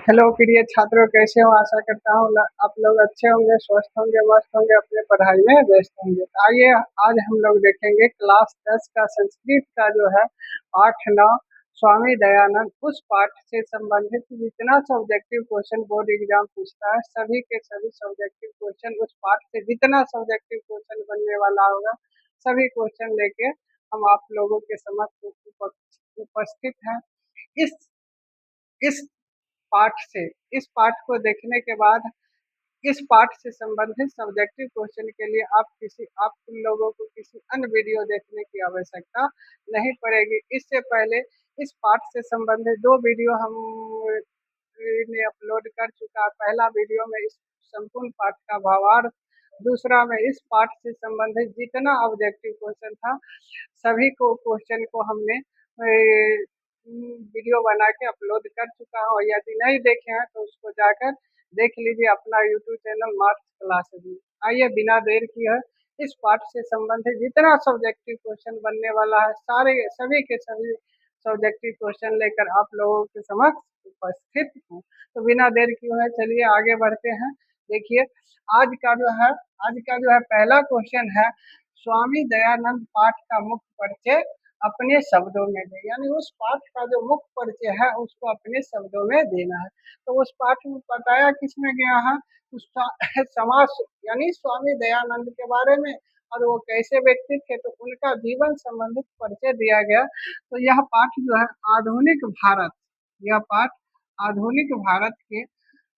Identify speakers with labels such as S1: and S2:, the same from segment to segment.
S1: Hello प्रिय छात्रों, कैसे हो? आशा करता हूँ आप लोग अच्छे होंगे, स्वस्थ होंगे, मस्त होंगे, अपने पढ़ाई में व्यस्त होंगे। तो आइए आज हम लोग देखेंगे क्लास 10 का संस्कृत का जो है पाठ 9 स्वामी दयानंद, उस पाठ से संबंधित जितना सब्जेक्टिव क्वेश्चन बोर्ड एग्जाम पूछता है, सभी के सभी सब्जेक्टिव क्वेश्चन उस पाठ से जितना सब्जेक्टिव क्वेश्चन बनने वाला होगा, सभी क्वेश्चन लेके हम आप लोगों के समक्ष उपस्थित हैं। इस इस पाठ से इस पाठ को देखने के बाद इस पाठ से संबंधित सब्जेक्टिव क्वेश्चन के लिए आप उन लोगों को किसी अन्य वीडियो देखने की आवश्यकता नहीं पड़ेगी। इससे पहले इस पाठ से संबंधित दो वीडियो हम ने अपलोड कर चुका। पहला वीडियो में इस संपूर्ण पाठ का भावार्थ, दूसरा में इस पाठ से संबंधित जितना ऑब्जेक्टिव क्वेश्चन था सभी को क्वेश्चन को हमने वीडियो बना के अपलोड कर चुका हूँ। यदि नहीं देखे हैं तो उसको जाकर देख लीजिए अपना यूट्यूब चैनल मार्क्स क्लासेस में। आइए बिना देर किए इस पाठ से संबंधित जितना सब्जेक्टिव क्वेश्चन बनने वाला है, सारे सभी के सभी सब्जेक्टिव क्वेश्चन लेकर आप लोगों के समक्ष उपस्थित हूँ। तो बिना देर किए चलिए आगे बढ़ते हैं। देखिए आज का जो है पहला क्वेश्चन है, स्वामी दयानंद पाठ का मुख्य परिचय अपने शब्दों में दे। यानी उस पाठ का जो मुख्य परिचय है उसको अपने शब्दों में देना है। तो उस पाठ में बताया किसमें गया है, उस समाज यानी स्वामी दयानंद के बारे में, और वो कैसे व्यक्ति थे तो उनका जीवन संबंधित परिचय दिया गया। तो यह पाठ जो है आधुनिक भारत यह पाठ आधुनिक भारत के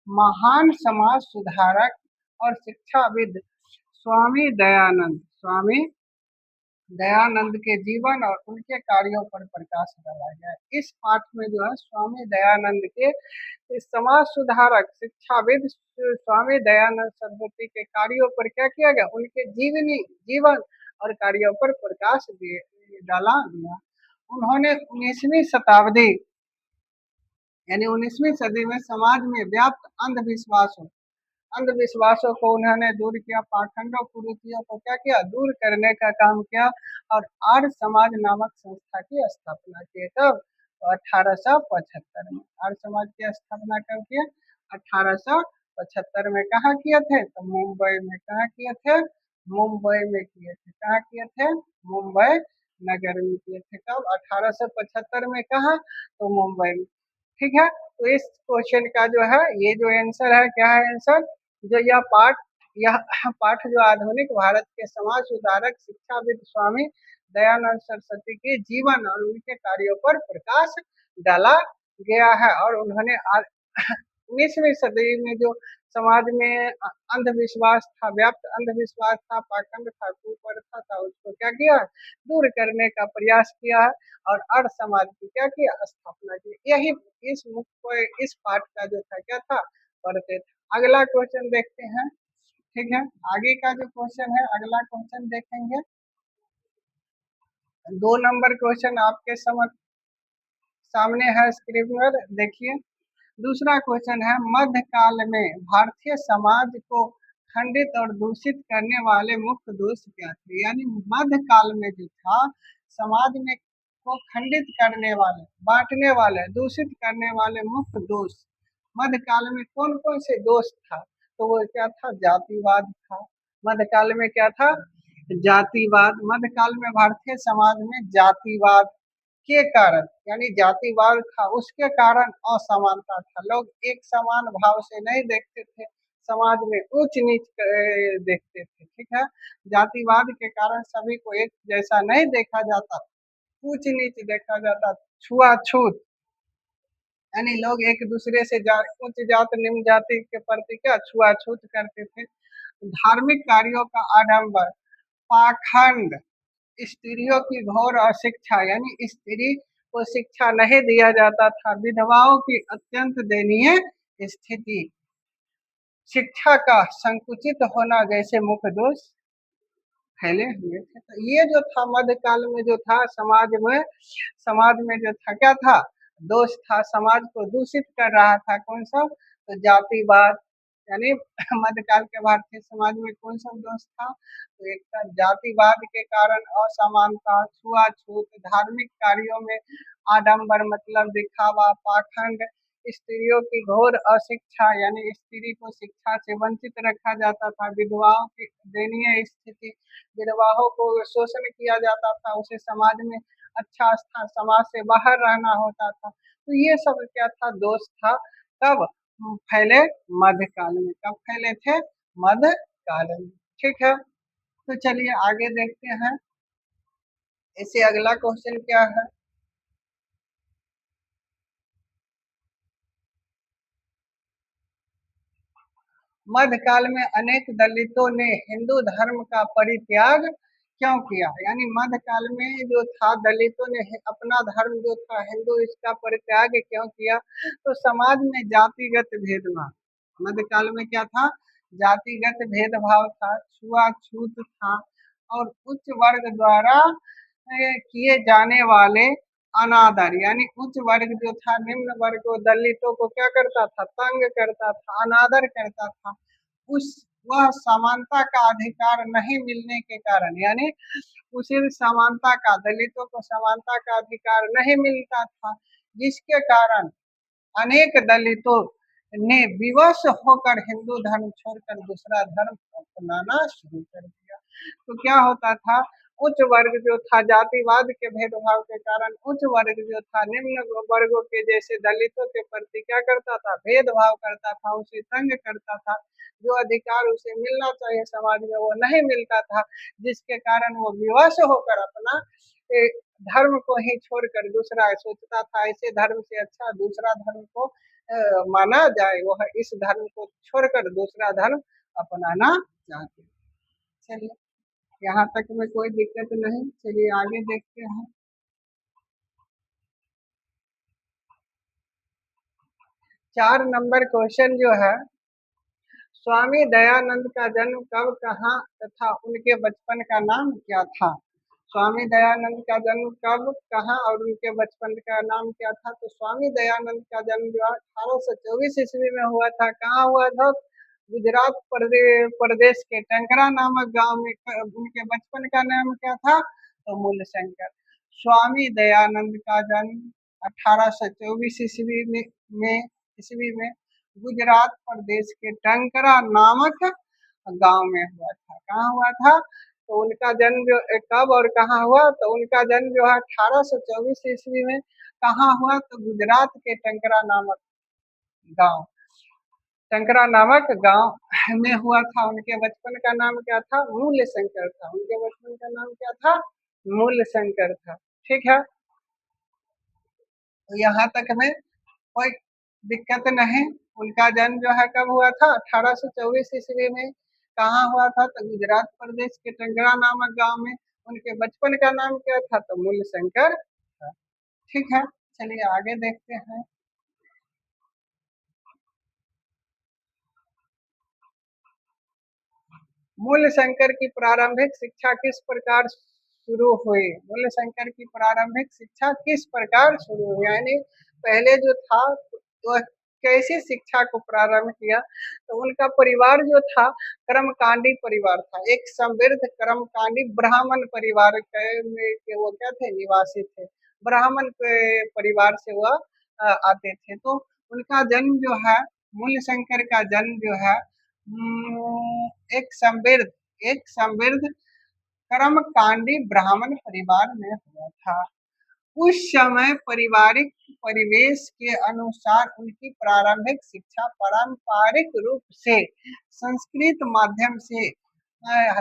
S1: महान समाज सुधारक और शिक्षाविद स्वामी दयानंद के जीवन और उनके कार्यों पर प्रकाश डाला गया है। इस पाठ में जो है स्वामी दयानंद के इस समाज सुधारक शिक्षाविद स्वामी दयानंद सरस्वती के कार्यों पर क्या किया गया, उनके जीवन और कार्यों पर प्रकाश डाला गया। उन्होंने 19वीं शताब्दी यानी 19वीं सदी में समाज में व्याप्त अंधविश्वासों को उन्होंने दूर किया, पाखंडों कुरीतियों को क्या किया, दूर करने का काम किया और आर्य समाज नामक संस्था की स्थापना की। कब? 1875 में आर्य समाज की स्थापना कब किया? 1875 में। कहाँ किए थे? तो मुंबई में। कहाँ किए थे? मुंबई में किए थे। कहाँ किए थे? मुंबई नगर में किए थे। कब? 1875 में। कहाँ? तो मुंबई में। ठीक है। तो इस क्वेश्चन का जो है ये जो आंसर है, क्या है आंसर, जो यह पाठ जो आधुनिक भारत के समाज सुधारक शिक्षाविद स्वामी दयानंद सरस्वती के जीवन और उनके कार्यों पर प्रकाश डाला गया है। और उन्होंने 19वीं सदी में जो समाज में अंधविश्वास था, व्याप्त अंधविश्वास था, पाखंड था, कुप्रथा था, उसको क्या किया, दूर करने का प्रयास किया है और अर्ध समाज की क्या किया, स्थापना की। यही इस पाठ का जो था क्या था, पढ़ते थे। अगला क्वेश्चन देखते हैं। ठीक है, आगे का जो क्वेश्चन है, अगला क्वेश्चन देखेंगे। 2 नंबर क्वेश्चन आपके सामने है स्क्रीन पर, देखिए। दूसरा क्वेश्चन है, मध्यकाल में भारतीय समाज को खंडित और दूषित करने वाले मुख्य दोष क्या थे। यानी मध्यकाल में जो था समाज में को खंडित करने वाले, बांटने वाले, दूषित करने वाले मुख्य दोष मध्यकाल में कौन कौन से दोष था, तो वो क्या था, जातिवाद था। मध्यकाल में क्या था, जातिवाद। मध्यकाल में भारतीय समाज में जातिवाद के कारण, यानी जातिवाद था, उसके कारण असमानता था। लोग एक समान भाव से नहीं देखते थे, समाज में ऊंच नीच देखते थे। ठीक है, जातिवाद के कारण सभी को एक जैसा नहीं देखा जाता, ऊंच नीच देखा जाता, छुआछूत, यानी लोग एक दूसरे से उच्च जात निम्न जाति के प्रति क्या, छुआछूत करते थे। धार्मिक कार्यों का आडंबर, पाखंड, स्त्रियों की घोर अशिक्षा, यानी स्त्री को शिक्षा नहीं दिया जाता था, विधवाओं की अत्यंत दयनीय स्थिति, शिक्षा का संकुचित होना जैसे मुख्य दोष फैले हुए थे। तो ये जो था मध्यकाल में जो था समाज में जो था क्या था, दोष था, समाज को दूषित कर रहा था। कौन सा? तो जातिवाद। यानी मध्यकाल के भारतीय समाज में कौन सा दोष था, तो एक था जातिवाद के कारण असमानता, छुआछूत, धार्मिक कार्यों में आडंबर मतलब दिखावा, पाखंड, स्त्रियों की घोर अशिक्षा, यानी स्त्री को शिक्षा से वंचित रखा जाता था, विधवाओं की दयनीय स्थिति, विधवाओं को शोषण किया जाता था, उसे समाज में अच्छा स्थान, समाज से बाहर रहना होता था। तो ये सब क्या था, दोष था। कब फैले? मध्यकाल में। कब फैले थे? मध्यकाल में। ठीक है, तो चलिए आगे देखते हैं। इससे अगला क्वेश्चन क्या है? मध्यकाल में अनेक दलितों ने हिंदू धर्म का परित्याग क्यों किया? यानी मध्यकाल में जो था, दलितों ने अपना धर्म जो था हिंदू, इसका परित्याग क्यों किया? तो समाज में जातिगत भेदभाव, मध्यकाल में क्या था? जातिगत भेदभाव था, छुआछूत था, और उच्च वर्ग द्वारा किए जाने वाले अनादर, यानी उच्च वर्ग जो था निम्न वर्ग को, दलितों को क्या करता था? तंग करता था, अनादर करता था। उस वह समानता का अधिकार नहीं मिलने के कारण, यानी उसे समानता का, दलितों को समानता का अधिकार नहीं मिलता था, जिसके कारण अनेक दलितों ने विवश होकर हिंदू धर्म छोड़कर दूसरा धर्म अपनाना शुरू कर दिया। तो क्या होता था? उच्च वर्ग जो था, जातिवाद के भेदभाव के कारण उच्च वर्ग जो था निम्न वर्गों के जैसे दलितों के प्रति क्या करता था? भेदभाव करता था, उसे तंग करता था। जो अधिकार उसे मिलना चाहिए समाज में वो नहीं मिलता था, जिसके कारण वो विवश होकर अपना धर्म को ही छोड़कर दूसरा सोचता था। ऐसे धर्म से अच्छा दूसरा धर्म को माना जाए, वह इस धर्म को छोड़कर दूसरा धर्म अपनाना चाहते। चलिए, यहाँ तक में कोई दिक्कत नहीं, चलिए आगे देखते हैं। 4 नंबर क्वेश्चन जो है, स्वामी दयानंद का जन्म कब, कहाँ तथा उनके बचपन का नाम क्या था? स्वामी दयानंद का जन्म कब, कहाँ और उनके बचपन का नाम क्या था? तो स्वामी दयानंद का जन्म जो 1824 ईस्वी में हुआ था। कहाँ हुआ था? गुजरात प्रदेश के टंकरा नामक गांव में। उनके बचपन का नाम क्या था? तो मूलशंकर। स्वामी दयानंद का जन्म 1824 ईस्वी में गुजरात प्रदेश के टंकरा नामक गांव में हुआ था। कहाँ हुआ था? तो उनका जन्म जो कब और कहाँ हुआ? तो उनका जन्म जो है 1824 ईस्वी में। कहाँ हुआ? तो गुजरात के गांव टंकरा नामक गांव में हुआ था। उनके बचपन का नाम क्या था? मूल शंकर था। उनके बचपन का नाम क्या था? मूल शंकर था। ठीक है, तो यहाँ तक में कोई दिक्कत नहीं। उनका जन्म जो है कब हुआ था? 1824 ईस्वी में। कहाँ हुआ था? तो गुजरात प्रदेश के टंगरा नामक गांव में। उनके बचपन का नाम क्या था? तो मूल शंकर था। ठीक है, चलिए आगे देखते हैं। मूल शंकर की प्रारंभिक शिक्षा किस प्रकार शुरू हुई? मूल शंकर की प्रारंभिक शिक्षा किस प्रकार शुरू हुई, यानी पहले जो था वह कैसी शिक्षा को प्रारंभ किया? तो उनका परिवार जो था कर्मकांडी परिवार था, एक समृद्ध कर्मकांडी ब्राह्मण परिवार के वो क्या थे? निवासी थे। ब्राह्मण के परिवार से वह आते थे। तो उनका जन्म जो है, मूल शंकर का जन्म जो है एक समृद्ध कर्मकांडी ब्राह्मण परिवार में हुआ था। उस समय पारिवारिक परिवेश के अनुसार उनकी प्रारंभिक शिक्षा पारंपरिक रूप से संस्कृत माध्यम से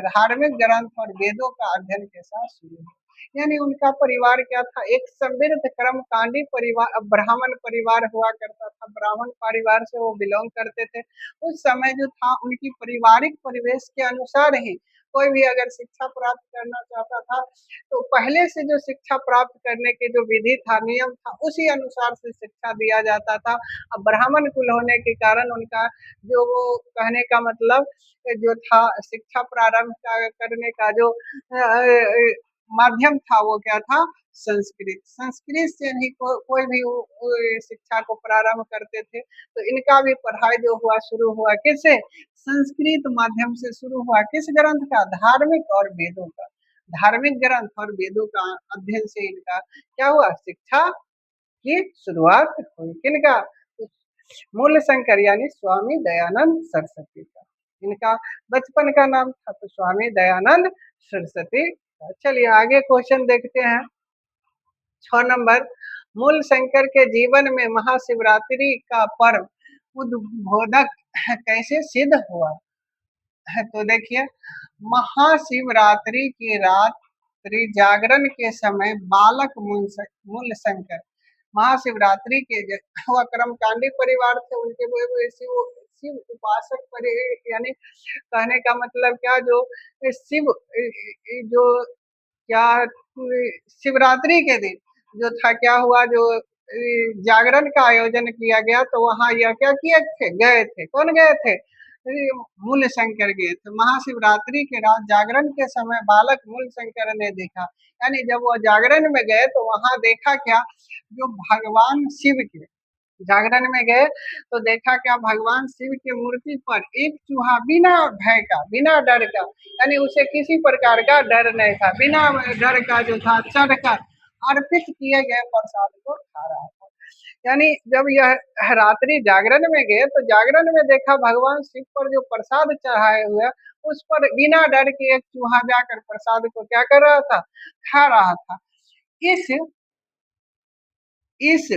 S1: धार्मिक ग्रंथ और वेदों का अध्ययन के साथ शुरू हुई। यानी उनका परिवार क्या था? एक समृद्ध कर्मकांडी परिवार, ब्राह्मण परिवार हुआ करता था। ब्राह्मण परिवार से वो बिलोंग करते थे। उस समय जो था उनकी पारिवारिक परिवेश के अनुसार ही कोई भी अगर शिक्षा प्राप्त करना चाहता था तो पहले से जो शिक्षा प्राप्त करने के जो विधि था, नियम था, उसी अनुसार से शिक्षा दिया जाता था। अब ब्राह्मण कुल होने के कारण उनका जो वो कहने का मतलब जो था शिक्षा प्रारंभ करने का जो माध्यम था वो क्या था? संस्कृत। संस्कृत से ही कोई भी शिक्षा को प्रारंभ करते थे। तो इनका भी पढ़ाई जो हुआ शुरू हुआ किससे? संस्कृत माध्यम से शुरू हुआ। किस ग्रंथ का? धार्मिक और वेदों का। धार्मिक ग्रंथ और वेदों का अध्ययन से इनका क्या हुआ? शिक्षा की शुरुआत हुई। किनका? मूल शंकर यानी स्वामी दयानंद सरस्वती का, इनका बचपन का नाम था तो स्वामी दयानंद सरस्वती। चलिए आगे क्वेश्चन देखते हैं। 6 नंबर, मूल शंकर के जीवन में महाशिवरात्रि का पर्व उद्बोधक कैसे सिद्ध हुआ है? तो देखिए, महाशिवरात्रि की रात्रि जागरण के समय बालक मूल शंकर महाशिवरात्रि के वह कर्मकांडी परिवार थे, उनके शिव शिव उपासक यानी कहने का मतलब क्या, जो शिव जो क्या शिवरात्रि के दिन जो था क्या हुआ, जो जागरण का आयोजन किया गया तो वहाँ यह क्या किए थे, गए थे, कौन गए थे, मूल शंकर गए थे। महाशिवरात्रि के रात जागरण के समय बालक मूल शंकर ने देखा, यानी जब वह जागरण में गए तो वहां देखा क्या, जो भगवान शिव के जागरण में गए तो देखा क्या, भगवान शिव की मूर्ति पर एक चूहा बिना भय का, बिना डर का, यानी उसे किसी प्रकार का डर नहीं था, बिना डर का जो था चढ़कर अर्पित किए गए प्रसाद को खा रहा था। यानी जब यह रात्रि जागरण में गए तो जागरण में देखा भगवान शिव पर जो प्रसाद चढ़ाए हुए उस पर बिना डर के एक चूहा जाकर प्रसाद को क्या कर रहा था, खा रहा था। इस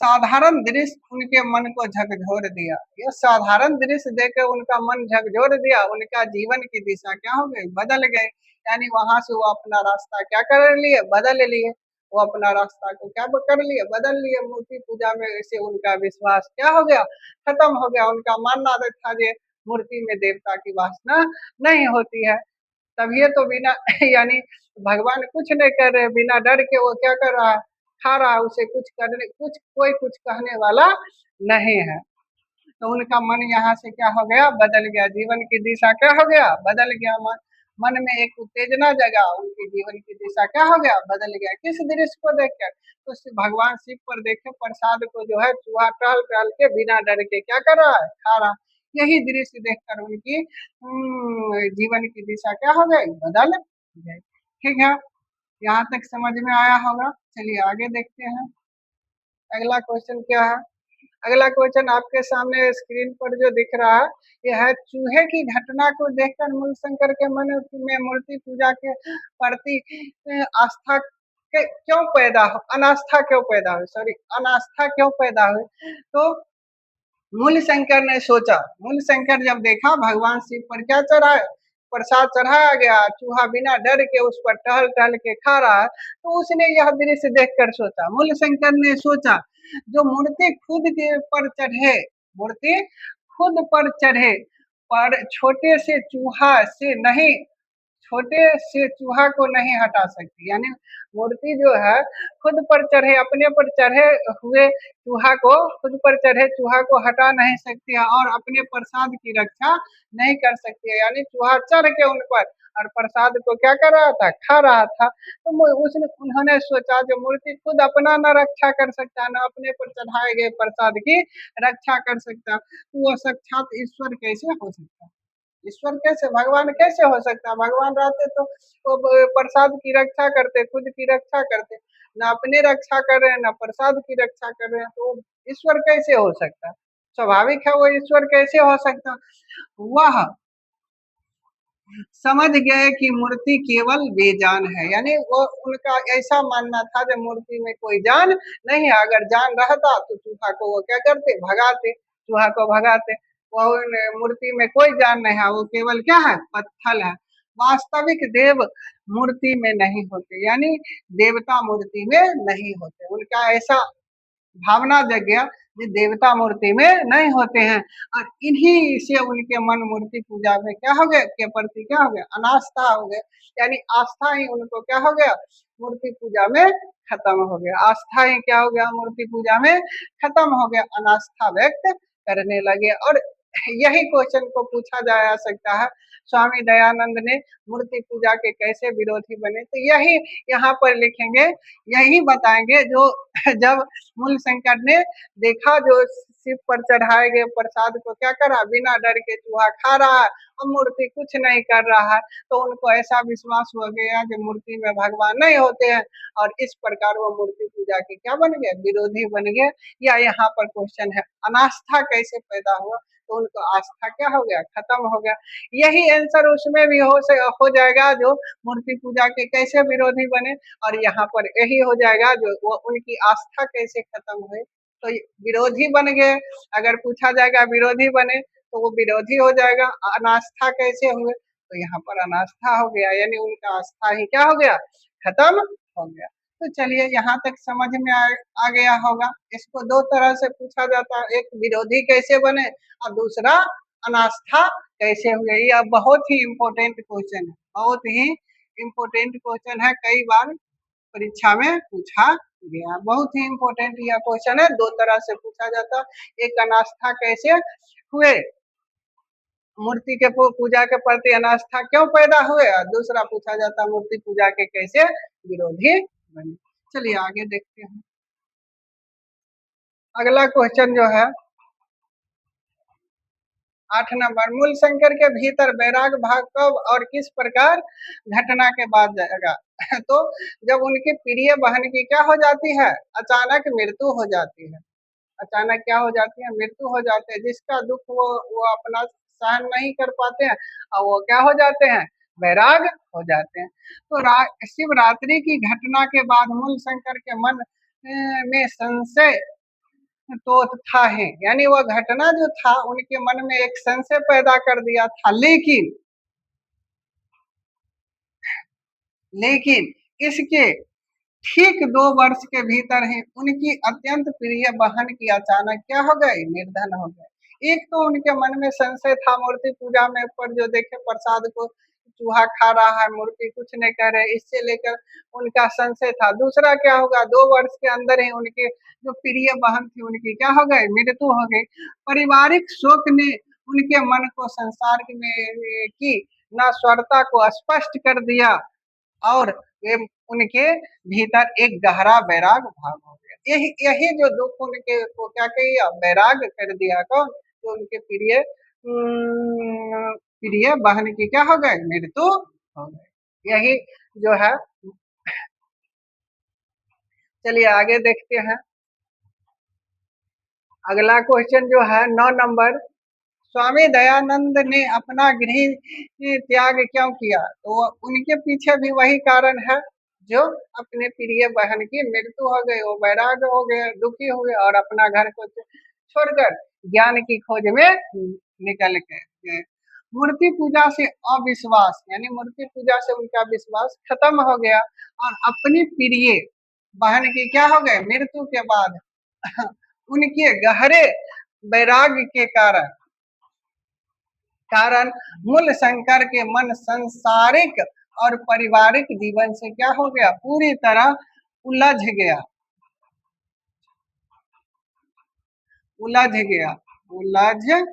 S1: साधारण दृश्य उनके मन को झकझोर दिया। यह साधारण दृश्य देखकर उनका मन झकझोर दिया, उनका जीवन की दिशा क्या हो गई, बदल गई। यानी वहां से वो अपना रास्ता क्या कर लिए, बदल लिए। वो अपना रास्ता को क्या कर लिए, बदल लिए। मूर्ति पूजा में से उनका विश्वास क्या हो गया, खत्म हो गया। उनका मानना था कि मूर्ति में देवता की वासना नहीं होती है। तभी तो बिना यानी भगवान कुछ नहीं कर रहे, बिना डर के वो क्या कर रहा है, खा रहा है। उसे कोई कुछ कहने वाला नहीं है। तो उनका मन यहाँ से क्या हो गया, बदल गया। जीवन की दिशा क्या हो गया, बदल गया। मन में एक उत्तेजना जगा, उनके जीवन की दिशा क्या हो गया, बदल गया। किस दृश्य को देखकर, तो भगवान शिव पर देखे प्रसाद को जो है चूहा टहल टहल के बिना डर के क्या कर रहा है, खा रहा। यही दृश्य देखकर उनकी जीवन की दिशा क्या हो गई, बदल गई। ठीक है, यहाँ तक समझ में आया होगा। चलिए आगे देखते हैं, अगला क्वेश्चन क्या है। अगला क्वेश्चन आपके सामने स्क्रीन पर जो दिख रहा है, यह है, चूहे की घटना को देखकर मूल शंकर के मन में मूर्ति पूजा के प्रति आस्था क्यों पैदा हो, अनास्था क्यों पैदा हुई, सॉरी अनास्था क्यों पैदा हुई। तो मूल शंकर ने सोचा, मूल शंकर जब देखा भगवान शिव पर क्या चढ़ाए, प्रसाद चढ़ाया गया, चूहा बिना डर के उस पर टहल टहल के खा रहा है, तो उसने यह दृश्य देखकर सोचा, मूल शंकर ने सोचा, जो मूर्ति खुद के पर चढ़े, मूर्ति खुद पर चढ़े पर छोटे से चूहा से नहीं, छोटे से चूहा को नहीं हटा सकती। यानी मूर्ति जो है खुद पर चढ़े, अपने पर चढ़े हुए चूहा को, खुद पर चढ़े चूहा को हटा नहीं सकती है और अपने प्रसाद की रक्षा नहीं कर सकती है। यानी चूहा चढ़ के उन पर और प्रसाद को क्या कर रहा था, खा रहा था। तो उसने उन्होंने सोचा, जो मूर्ति खुद अपना न रक्षा कर सकता, न अपने पर चढ़ाए गए प्रसाद की रक्षा कर सकता, तो वह साक्षात ईश्वर कैसे हो सकता, ईश्वर कैसे, भगवान कैसे हो सकता। भगवान रहते तो वो प्रसाद की रक्षा करते, खुद की रक्षा करते, न अपने रक्षा कर रहे हैं न प्रसाद की रक्षा कर रहे हैं, तो ईश्वर कैसे हो सकता। स्वाभाविक है, वो ईश्वर कैसे हो सकता। वह समझ गए कि मूर्ति केवल बेजान है। यानी वो उनका ऐसा मानना था कि मूर्ति में कोई जान नहीं है, अगर जान रहता तो चूहा को वो क्या करते, भगाते, चूहा को भगाते। वो मूर्ति में कोई जान नहीं है, वो केवल क्या है, पत्थर है। वास्तविक देव मूर्ति में नहीं होते, यानी देवता मूर्ति में नहीं होते। उनका ऐसा भावना जग गया कि देवता मूर्ति में नहीं होते हैं, और इन्हीं से उनके मन मूर्ति पूजा में क्या हो गए, के प्रति क्या हो गया, अनास्था हो गया। यानी आस्था ही उनको क्या हो गया, मूर्ति पूजा में खत्म हो गया। आस्था ही क्या हो गया, मूर्ति पूजा में खत्म हो गया, अनास्था व्यक्त करने लगे। और यही क्वेश्चन को पूछा जा सकता है, स्वामी दयानंद ने मूर्ति पूजा के कैसे विरोधी बने, तो यही यहाँ पर लिखेंगे, यही बताएंगे। जो जब मूल शंकर ने देखा, जो शिव पर चढ़ाए गए प्रसाद को क्या करा, बिना डर के चूहा खा रहा है और मूर्ति कुछ नहीं कर रहा है। तो उनको ऐसा विश्वास हो गया कि मूर्ति में भगवान नहीं होते हैं, और इस प्रकार वो मूर्ति पूजा के क्या बन गए, विरोधी बन गए। या यहाँ पर क्वेश्चन है अनास्था कैसे पैदा हुआ, तो उनको आस्था क्या हो गया, खत्म हो गया। यही आंसर उसमें भी हो जाएगा जो मूर्ति पूजा के कैसे विरोधी बने, और यहाँ पर यही हो जाएगा जो वो उनकी आस्था कैसे खत्म हुई। तो विरोधी बन गए, अगर पूछा जाएगा विरोधी बने तो वो विरोधी हो जाएगा। अनास्था कैसे हुए, तो यहाँ पर अनास्था हो गया, यानी उनका आस्था ही क्या हो गया, खत्म हो गया। तो चलिए यहाँ तक समझ में आ गया होगा। इसको दो तरह से पूछा जाता है, एक विरोधी कैसे बने और दूसरा अनास्था कैसे हुए। यह बहुत ही इम्पोर्टेंट क्वेश्चन है, बहुत ही इम्पोर्टेंट क्वेश्चन है, कई बार परीक्षा में पूछा गया। बहुत ही इम्पोर्टेंट यह क्वेश्चन है, दो तरह से पूछा जाता है। एक अनास्था कैसे हुए, मूर्ति के पूजा के प्रति अनास्था क्यों पैदा हुए, और दूसरा पूछा जाता मूर्ति पूजा के कैसे विरोधी बने। चलिए आगे देखते हैं। अगला क्वेश्चन जो है 8 नंबर, मूल शंकर के भीतर वैराग भाव कब और किस प्रकार घटना के बाद जाएगा। तो जब उनकी प्रिय बहन की क्या हो जाती है, अचानक मृत्यु हो जाती है। अचानक क्या हो जाती है, मृत्यु हो जाती है, जिसका दुख वो अपना सहन नहीं कर पाते हैं और वो क्या हो जाते हैं, वैराग हो जाते हैं। तो शिवरात्रि की घटना के बाद मूल शंकर के मन में संशय तो था है, यानी वह घटना जो था उनके मन में एक संशय पैदा कर दिया था। लेकिन इसके ठीक 2 वर्ष के भीतर ही उनकी अत्यंत प्रिय बहन की अचानक क्या हो गई, निर्धन हो गए। एक तो उनके मन में संशय था मूर्ति पूजा में, ऊपर जो देखे प्रसाद को चूहा खा रहा है, मूर्ति कुछ नहीं कर रहे, इससे लेकर उनका संशय था। दूसरा क्या होगा, 2 वर्ष के अंदर ही उनके जो प्रिय बहन थी उनकी क्या हो गई, मृत्यु हो गई। पारिवारिक शोक ने उनके मन को संसार में की नश्वरता को स्पष्ट कर दिया, और वे उनके भीतर एक गहरा वैराग भाव हो गया। यही यही जो दुख उनके को क्या किया, वैराग कर दिया। कौन, तो उनके प्रिय बहन की क्या हो गए, मृत्यु हो गई। यही जो है, चलिए आगे देखते हैं। अगला क्वेश्चन जो है 9 नंबर, स्वामी दयानंद ने अपना गृह त्याग क्यों किया, तो उनके पीछे भी वही कारण है जो अपने प्रिय बहन की मृत्यु हो गई, वो वैराग हो गए, दुखी हुए और अपना घर को छोड़कर ज्ञान की खोज में निकल गए। मूर्ति पूजा से अविश्वास, यानी मूर्ति पूजा से उनका विश्वास खत्म हो गया, और अपनी प्रिय बहन की क्या हो गए, मृत्यु के बाद उनके गहरे वैराग्य के कारण मूल शंकर के मन संसारिक और पारिवारिक जीवन से क्या हो गया, पूरी तरह उलझ गया, उलझ गया, उलझ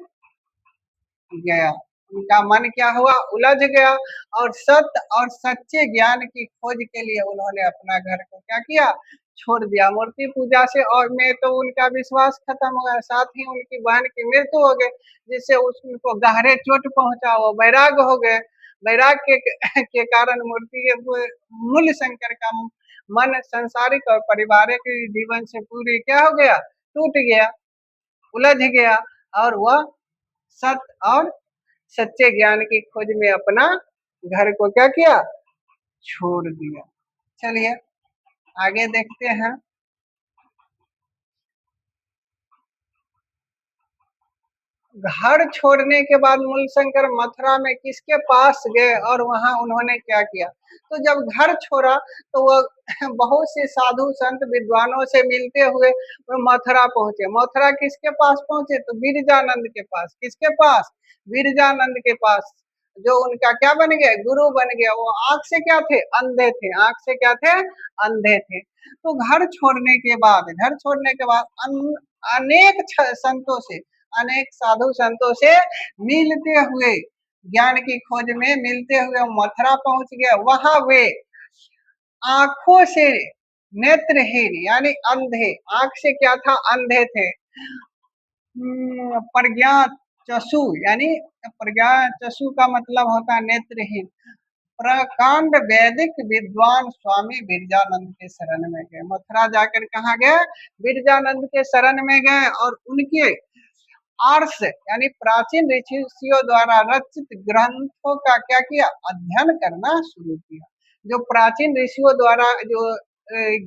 S1: गया। उनका मन क्या हुआ, उलझ गया, और सत्य और सच्चे ज्ञान की खोज के लिए उन्होंने अपना घर को क्या किया, छोड़ दिया। मूर्ति पूजा से और में तो उनका विश्वास खत्म हो गया, साथ ही उनकी बहन की मृत्यु हो गई, जिससे उनको गहरे चोट पहुंचा, वो वैराग हो गए। वैराग के कारण मूर्ति के मूल शंकर का मन संसारिक और पारिवारिक जीवन से पूरी क्या हो गया, टूट गया, उलझ गया, और वह सत्य और सच्चे ज्ञान की खोज में अपना घर को क्या किया, छोड़ दिया। चलिए आगे देखते हैं। घर छोड़ने के बाद मूलशंकर मथुरा में किसके पास गए और वहां उन्होंने क्या किया, तो जब घर छोड़ा तो वह बहुत से साधु संत विद्वानों से मिलते हुए वो मथुरा पहुंचे। मथुरा किसके पास पहुंचे, तो बिरजानंद के पास। किसके पास, बिरजानंद के पास, जो उनका क्या बन गया, गुरु बन गया। वो आंख से क्या थे, अंधे थे, आंख से क्या थे, अंधे थे। तो घर छोड़ने के बाद, घर छोड़ने के बाद अनेक संतों से, अनेक साधु संतों से मिलते हुए, ज्ञान की खोज में मिलते हुए मथुरा पहुंच गया। वहां वे आंखों से नेत्रहीन, यानी अंधे, आंख से क्या था, अंधे थे, प्रज्ञाचक्षु, यानी प्रज्ञाचक्षु का मतलब होता है नेत्रहीन। प्रकांड वैदिक विद्वान स्वामी बिरजानंद के शरण में गए। मथुरा जाकर कहाँ गए? बिरजानंद के शरण में गए और उनके आर्ष यानी प्राचीन ऋषियों द्वारा रचित ग्रंथों का क्या किया? अध्ययन करना शुरू किया। जो प्राचीन ऋषियों द्वारा जो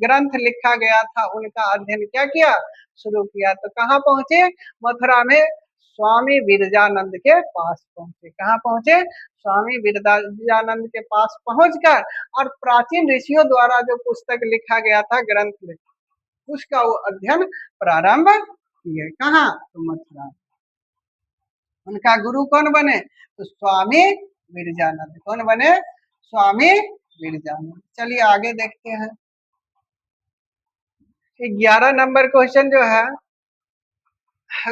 S1: ग्रंथ लिखा गया था उनका अध्ययन क्या किया? शुरू किया। तो कहाँ पहुंचे? मथुरा में स्वामी विरजानंद के पास पहुंचे। कहाँ पहुंचे? स्वामी विरजानंद के पास पहुंचकर और प्राचीन ऋषियों द्वारा जो पुस्तक लिखा गया था, ग्रंथ लिखा, उसका वो अध्ययन प्रारंभ किए। कहाँ? तो मथुरा। उनका गुरु कौन बने? तो स्वामी विरजानंद। कौन बने? स्वामी विरजानंद। चलिए आगे देखते हैं। 11 नंबर क्वेश्चन जो है,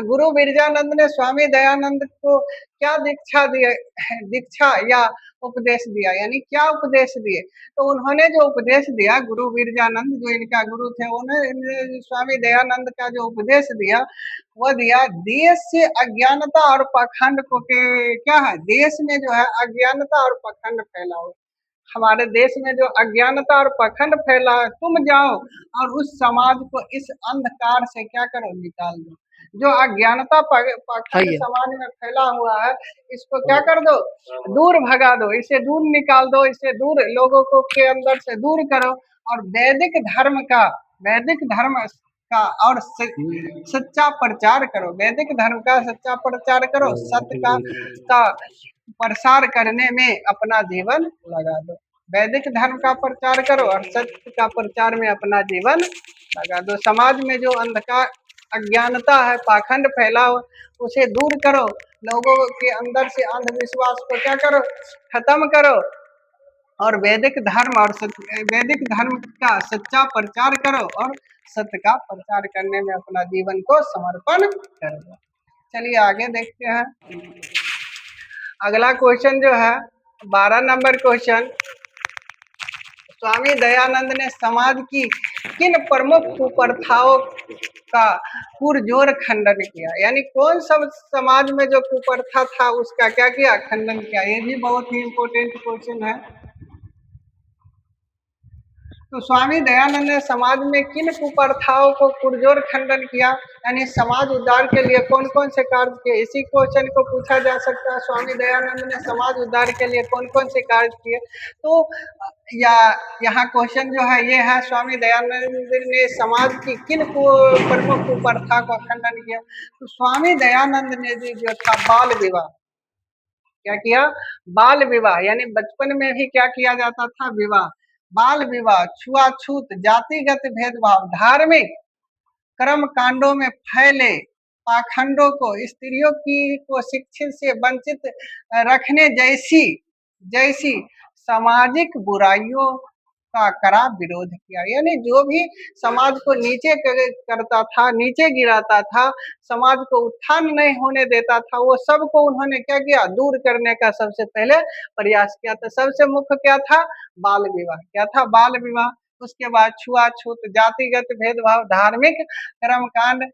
S1: गुरु बिरजानंद ने स्वामी दयानंद को क्या दीक्षा या उपदेश दिया, यानी क्या उपदेश दिए? तो उन्होंने जो उपदेश दिया, गुरु बिरजानंद जो इनका गुरु थे, उन्होंने स्वामी दयानंद का जो उपदेश दिया वो दिया, देश से अज्ञानता और पाखंड को क्या है? देश में जो है अज्ञानता और पाखंड फैला हो। हमारे देश में जो अज्ञानता और पाखंड फैला है, तुम जाओ और उस समाज को इस अंधकार से क्या करो? निकाल दो। जो अज्ञानता पाखंड समाज में फैला हुआ है, इसको क्या कर दो? दूर भगा दो, इसे दूर निकाल दो, इसे दूर लोगों को के अंदर से दूर करो और वैदिक धर्म का और सच्चा प्रचार करो। वैदिक धर्म का सच्चा प्रचार करो, सत्य का प्रसार करने में अपना जीवन लगा दो। वैदिक धर्म का प्रचार करो और सत्य का प्रचार में अपना जीवन लगा दो। समाज में जो अंधकार अज्ञानता है, पाखंड फैला हो, उसे दूर करो। लोगों के अंदर से अंधविश्वास को क्या करो? खत्म करो और वैदिक धर्म का सच्चा प्रचार करो और सत्य का प्रचार करने में अपना जीवन को समर्पण कर दो। चलिए आगे देखते हैं। अगला क्वेश्चन जो है 12 नंबर क्वेश्चन, स्वामी दयानंद ने समाज की किन प्रमुख कुप्रथाओं का पुरजोर खंडन किया? यानी कौन सब समाज में जो कुप्रथा था उसका क्या किया? खंडन किया। ये भी बहुत ही इंपॉर्टेंट क्वेश्चन है। तो स्वामी दयानंद ने समाज में किन कुप्रथाओं को पुरजोर खंडन किया, यानी समाज उद्धार के लिए कौन कौन से कार्य किए? इसी क्वेश्चन को पूछा जा सकता है, स्वामी दयानंद ने समाज उद्धार के लिए कौन कौन से कार्य किए? तो यहाँ क्वेश्चन जो है ये है, स्वामी दयानंद ने समाज की किन प्रमुख कुप्रथा का खंडन किया? तो स्वामी दयानंद ने जो था बाल विवाह, क्या किया? बाल विवाह, यानी बचपन में ही क्या किया जाता था? विवाह। बाल विवाह, छुआछूत, जातिगत भेदभाव, धार्मिक कर्म कांडों में फैले पाखंडों को, स्त्रियों को शिक्षित से वंचित रखने जैसी जैसी सामाजिक बुराइयों का कड़ा विरोध किया। यानी जो भी समाज को नीचे करता था, नीचे गिराता था, समाज को उत्थान नहीं होने देता था, वो सबको उन्होंने क्या किया? दूर करने का सबसे पहले प्रयास किया था। सबसे मुख्य क्या था? बाल विवाह। क्या था? बाल विवाह। उसके बाद छुआछूत, जातिगत भेदभाव, धार्मिक कर्मकांड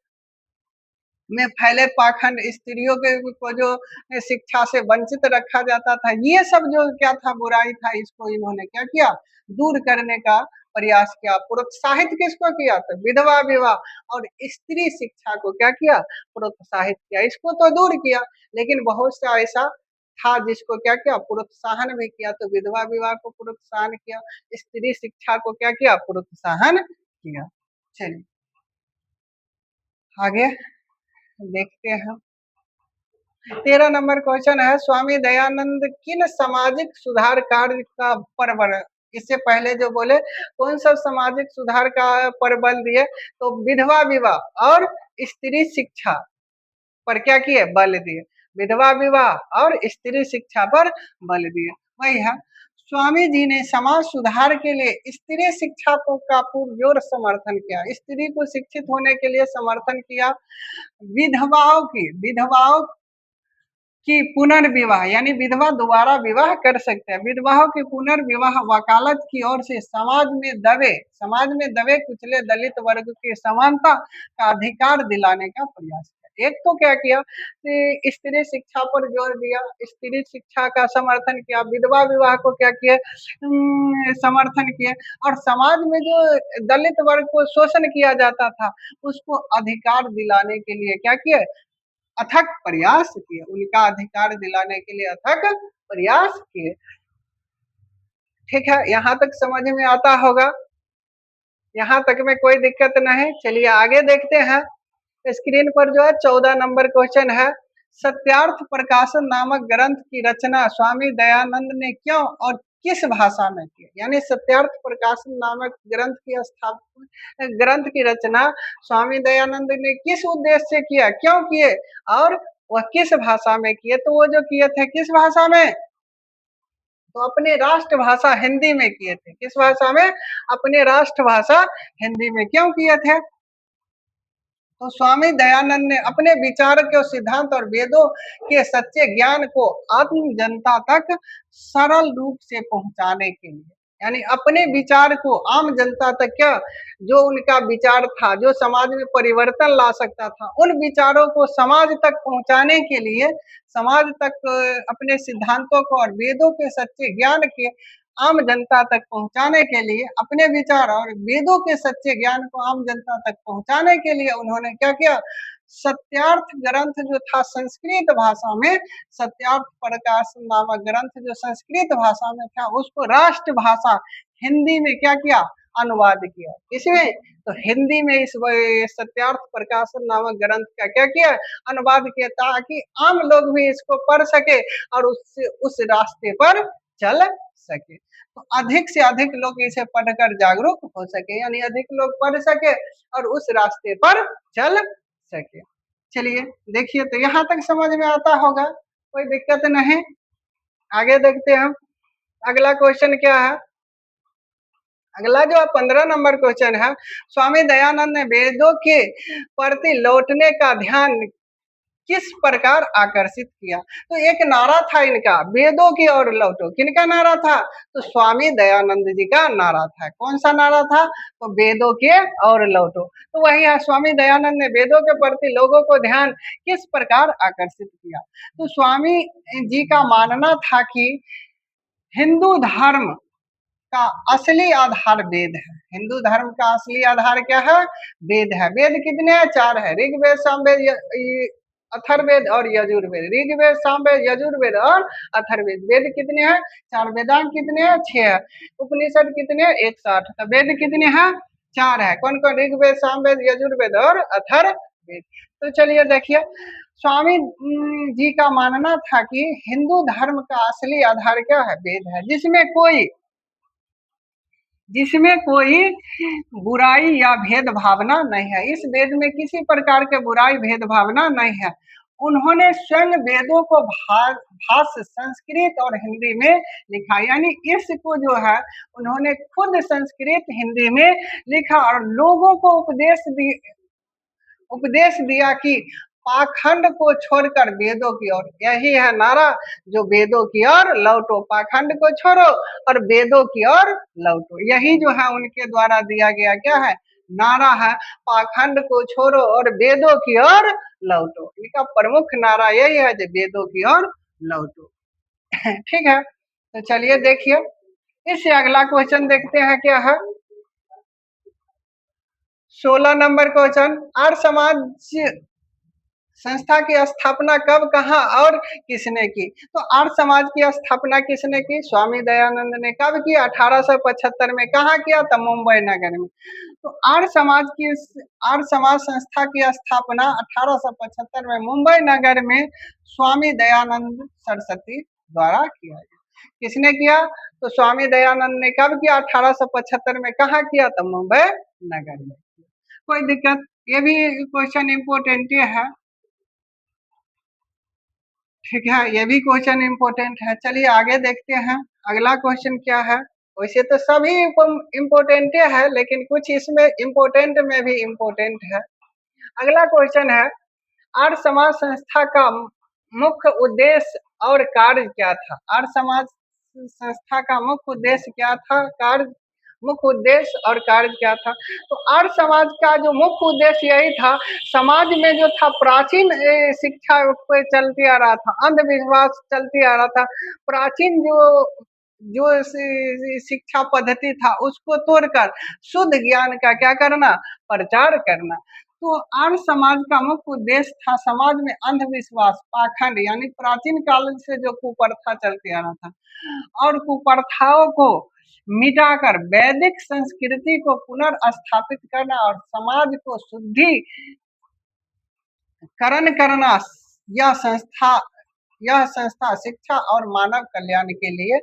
S1: में फैले पाखंड, स्त्रियों को जो शिक्षा से वंचित रखा जाता था, ये सब जो क्या था? बुराई था। इसको इन्होंने क्या किया? दूर करने का प्रयास किया। प्रोत्साहित किसको किया? तो विधवा विवाह और स्त्री शिक्षा को क्या किया? प्रोत्साहित किया। इसको तो दूर किया, लेकिन बहुत सा ऐसा था जिसको क्या किया? प्रोत्साहन भी किया। तो विधवा विवाह को प्रोत्साहन किया, स्त्री शिक्षा को क्या किया? प्रोत्साहन किया। चलिए आगे देखते हैं। 13 नंबर क्वेश्चन है, स्वामी दयानंद किन सामाजिक सुधार कार्य का परबल, इससे पहले जो बोले कौन सा सामाजिक सुधार का परबल दिए? तो विधवा विवाह और स्त्री शिक्षा पर क्या किए? बल दिए। विधवा विवाह और स्त्री शिक्षा पर बल दिए। वही है, स्वामी जी ने समाज सुधार के लिए स्त्री शिक्षा का पुरजोर समर्थन किया। स्त्री को शिक्षित होने के लिए समर्थन किया। विधवाओं कि पुनर्विवाह यानी विधवा दोबारा विवाह कर सकते हैं। विधवाओं के पुनर्विवाह वकालत की ओर से समाज में दबे कुचले दलित वर्ग के समानता का अधिकार दिलाने का प्रयास किया। एक तो क्या किया कि स्त्री शिक्षा पर जोर दिया, स्त्री शिक्षा का समर्थन किया, विधवा विवाह को क्या किया समर्थन किया, और समाज में जो दलित वर्ग को शोषण किया जाता था उसको अधिकार दिलाने के लिए क्या किया, अथक प्रयास किए, उनका अधिकार दिलाने के लिए अथक प्रयास किए। ठीक है, यहाँ तक समझ में आता होगा, यहाँ तक में कोई दिक्कत नहीं। चलिए आगे देखते हैं। स्क्रीन पर जो है 14 नंबर क्वेश्चन है, सत्यार्थ प्रकाशन नामक ग्रंथ की रचना स्वामी दयानंद ने क्यों और किस भाषा में की? यानी सत्यार्थ प्रकाशन नामक ग्रंथ की रचना स्वामी दयानंद ने किस उद्देश्य से किया, क्यों किए, और वह किस भाषा में किए? तो वो जो किए थे किस भाषा में, तो अपने राष्ट्रभाषा हिंदी में किए थे। किस भाषा में? अपने राष्ट्रभाषा हिंदी में। क्यों किए थे? तो स्वामी दयानंद ने अपने विचार के सिद्धांत और वेदों के सच्चे ज्ञान को आत्म जनता तक सरल रूप से पहुंचाने के लिए, यानी अपने विचार को आम जनता तक, क्या जो उनका विचार था जो समाज में परिवर्तन ला सकता था, उन विचारों को समाज तक पहुंचाने के लिए, समाज तक अपने सिद्धांतों को और वेदों के सच्चे ज्ञान के आम जनता तक पहुंचाने के लिए, अपने विचार और वेदों के सच्चे ज्ञान को आम जनता तक पहुंचाने के लिए उन्होंने क्या किया, सत्यार्थ ग्रंथ जो था संस्कृत भाषा में, सत्यार्थ प्रकाश नामक ग्रंथ जो संस्कृत भाषा में था उसको राष्ट्रभाषा हिंदी में क्या किया, अनुवाद किया। इसमें तो हिंदी में इस सत्यार्थ प्रकाशन नामक ग्रंथ का क्या किया, अनुवाद किया, ताकि आम लोग भी इसको पढ़ सके और उस रास्ते पर चल सके। तो अधिक से अधिक लोग इसे पढ़कर जागरूक हो सके, यानी अधिक लोग पढ़ सके और उस रास्ते पर चल सके। चलिए देखिए, तो यहाँ तक समझ में आता होगा, कोई दिक्कत नहीं। आगे देखते हैं हम, अगला क्वेश्चन क्या है। अगला जो 15 नंबर क्वेश्चन है, स्वामी दयानंद ने वेदों के प्रति लौटने का ध्यान किस प्रकार आकर्षित किया? तो एक नारा था इनका, वेदों की ओर लौटो। किनका नारा था? तो स्वामी दयानंद जी का नारा था। कौन सा नारा था? तो वेदों के ओर लौटो। तो वही है, स्वामी दयानंद ने वेदों के प्रति लोगों को ध्यान किस प्रकार आकर्षित किया? तो स्वामी जी का मानना था कि हिंदू धर्म का असली आधार वेद है। हिंदू धर्म का असली आधार क्या है? वेद है। वेद कितने हैं? 4 है, ऋग्वेद, सामवेद, अथर्ववेद और यजुर्वेद। ऋग्वेद, सामवेद, यजुर्वेद और अथर्ववेद। वेद कितने हैं? 4। वेदांग कितने हैं? 6 है। उपनिषद कितने हैं? 160। तो वेद कितने हैं? 4 है। कौन कौन? ऋग्वेद, सामवेद, यजुर्वेद और अथर्ववेद। तो चलिए देखिए, स्वामी जी का मानना था कि हिंदू धर्म का असली आधार क्या है? वेद है, जिसमें कोई बुराई या भेदभावना नहीं है। इस वेद में किसी प्रकार के बुराई भेदभावना नहीं है। उन्होंने स्वयं वेदों को भाष्य संस्कृत और हिंदी में लिखा, यानी इसको जो है उन्होंने खुद संस्कृत हिंदी में लिखा और लोगों को उपदेश दिया कि पाखंड को छोड़कर वेदों की ओर, यही है नारा, जो वेदों की ओर लौटो, पाखंड को छोड़ो और वेदों की ओर लौटो। यही जो है उनके द्वारा दिया गया क्या है, नारा है, पाखंड को छोड़ो और वेदों की ओर लौटो। इनका प्रमुख नारा यही है, जो वेदों की ओर लौटो। ठीक है, तो चलिए देखिए, इससे अगला क्वेश्चन देखते हैं क्या है। 16 नंबर क्वेश्चन, आर्य समाज संस्था की स्थापना कब, कहाँ और किसने की? तो आर्य समाज की स्थापना किसने की? स्वामी दयानंद ने। कब किया? 1875 में। कहाँ किया था? मुंबई नगर में। तो आर्य समाज संस्था की स्थापना 1875 में मुंबई नगर में स्वामी दयानंद सरस्वती द्वारा किया गया। किसने किया? तो स्वामी दयानंद ने। कब किया? 1875 में। कहाँ किया था? मुंबई नगर में। कोई दिक्कत? ये भी क्वेश्चन इम्पोर्टेंट है। ठीक है, ये भी क्वेश्चन इम्पोर्टेंट है। चलिए आगे देखते हैं, अगला क्वेश्चन क्या है। वैसे तो सभी इम्पोर्टेंट है, लेकिन कुछ इसमें इम्पोर्टेंट में भी इम्पोर्टेंट है। अगला क्वेश्चन है, आर्य समाज संस्था का मुख्य उद्देश्य और कार्य क्या था? आर्य समाज संस्था का मुख्य उद्देश्य क्या था? कार्य, मुख्य उद्देश्य और कार्य क्या था? तो आर्य समाज का जो मुख्य उद्देश्य यही था, समाज में जो था प्राचीन शिक्षा पे चलते आ रहा था, अंधविश्वास चलते आ रहा था, प्राचीन जो जो शिक्षा पद्धति था उसको तोड़कर शुद्ध ज्ञान का क्या करना? प्रचार करना। तो आर्य समाज का मुख्य उद्देश्य था समाज में अंधविश्वास, पाखंड यानी प्राचीन काल से जो कुप्रथा चलते आ रहा था और कुप्रथाओं को मिटाकर वैदिक संस्कृति को पुनर्स्थापित करना और समाज को शुद्धिकरण करना। यह संस्था शिक्षा और मानव कल्याण के लिए